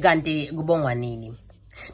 kanti kubongwa nini?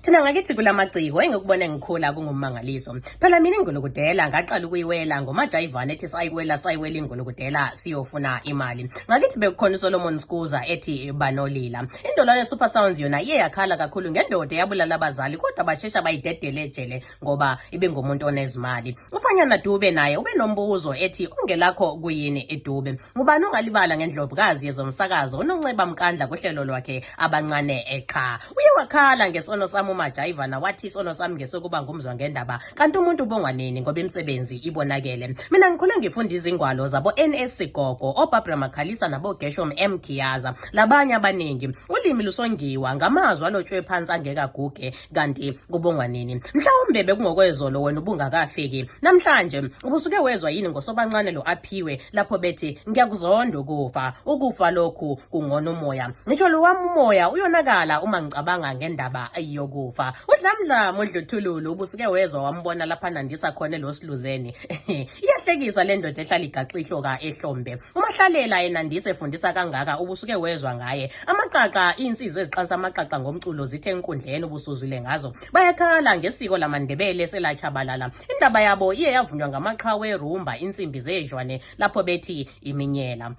Thina ngakithi kulamaciko engikubona ngikhula kungumangaliso. Phela mina ingulukudela ngaqala ukuyiwela ngomajayivana ethi sayiwela ingulukudela siyofuna imali. Ngakithi bekukhona uSolomon Skuza ethi banolila. Indolwane Super Sounds yona iye yakhala kakhulu ngendoda yabulala abazali kodwa bashesha bayidedele ejele ngoba ibengumuntu onezimali. Ufanyana Dube naye ube nombuzo ethi ungelakho kuyini eDube. Ngubani ungalibala ngendlovukazi yezomsakazo uNonceba Mkandla kuhlelo lwakhe abancane eqha. Uye wakhala ngesono sami umajayivana wathi isono sami ngesokuba ngumzwa ngendaba kanti umuntu ubongwa nini ngoba imisebenzi ibonakele. Mina ngikhule ngifunda izingwalo zabo NS Sigogo, oBarbara Makhalisa nabo Gershom M Kiyaza labanye abaningi. Ulimi lusongiwa ngamazwi alotshwe phansi angeka guge kanti kubongwa nini. Mhlawumbe bekungokwezolo wena ubungakafiki. Namhlanje ubusuke wezwa yini ngosobancane lo aphiwe lapho bethi ngiyakuzonda ukufa lokhu kungona umoya. Ngisho lo wami umoya uyonakala uma ngicabanga ngendaba yokufa. Udlamdlamu uDluthululu ubusuke wezwa wambona lapha nandisa khona losiluzeni. Iyahlekisa le ndoda ehlala igaxihloka ehlombe. Umahlalela enandise efundisa kangaka ubusuke wezwa ngaye. Amaqaqa insizwe eziqanisa amaqaqa ngomculo zithe enkundleni ubusuzwile ngazo. Bayakhala ngesiko lamaNdebele selachabalala. Indaba yabo iye yavunywa ngamaqhawe rumba insimbi zejwane lapho bethi iminyela.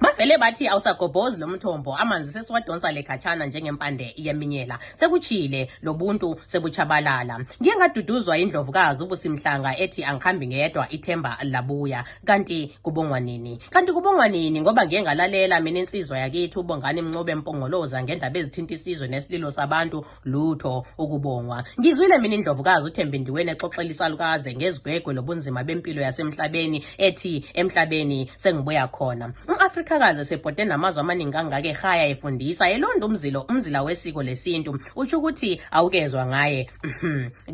Bavele bathi awusagobhozi lomthombo amanzi sesiwadonsa lekhatshana njengempande yeminyela. Sekuchile lobuntu sebuchabalala. Ngiye ngaduduzwa indlovukazi ubusimhlanga ethi angikhambi ngedwa ithemba labuya. Kanti kubongwa nini? Kanti kubongwa nini ngoba ngiye ngalalela mina insizwa yakithi uBongani Mncube Mpongoloza ngendaba ezithinta isizwe nesililo sabantu lutho ukubongwa. Ngizwile mina indlovukazi uThembi Ndiweni exoxela isalukaze ngezigwegwe lobunzima bempilo yasemhlabeni ethi emhlabeni sengibuya khona. Afrikakazi sebhode namazwi amaningi kangaka ehaya efundisa elonda umzila wesiko lesintu utsho ukuthi awukezwa ngaye.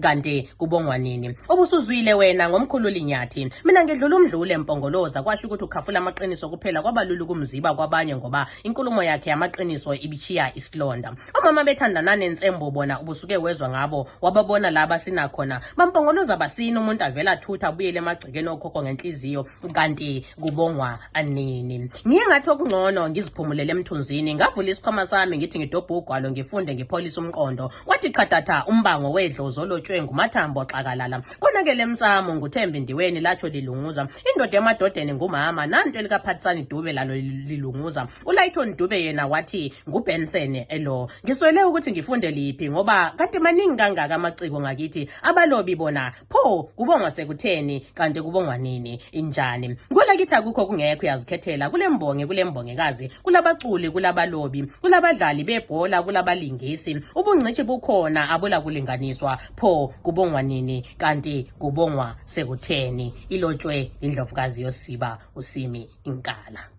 Kanti kubongwa nini? Ubusuzwile wena ngomkhululi Nyathi. Mina ngidlula umdlule Mpongoloza kwasho ukuthi ukhafula amaqiniso kuphela kwabalula kumziba kwabanye ngoba inkulumo yakhe yamaqiniso ibichiya isilonda. Omama bethandana nensembo bona ubusuke wezwa ngabo wababona laba sinakhona bampongoloza basina umuntu avela thutha abuyele emagcekeni okhokho ngenhliziyo kanti kubongwa anini. Ngiye ngathi okungcono ngiziphumulele emthunzini ngavula isikhwama sami ngithi ngidobhe ugwalo ngifunde ngipholisa umqondo kwathi qhadatha umbango wedlozi olotshwe ngumathambo xakalala konakele emsamo nguThembi Ndiweni latsho lilunguza indoda emadodeni ngumama nanto elikaphathisani Dube lalo lilunguza uLayton Dube yena wathi nguBenson elo ngiswele ukuthi ngifunde liphi ngoba kanti maningi kangaka amaciko ngakithi abalobi bona pho kubongwa sekutheni kanti kubongwa nini injani kwelakithi akukho kungekho yazikhethela kule mbongekazi kulabaculi kulabalobi kulabadlali bebhola kulabalingisi ubungcithi bukhona abula kulinganiswa pho kubongwa nini kanti kubongwa sekutheni ilotshwe indlovukazi yoSiba uSimi Inkala.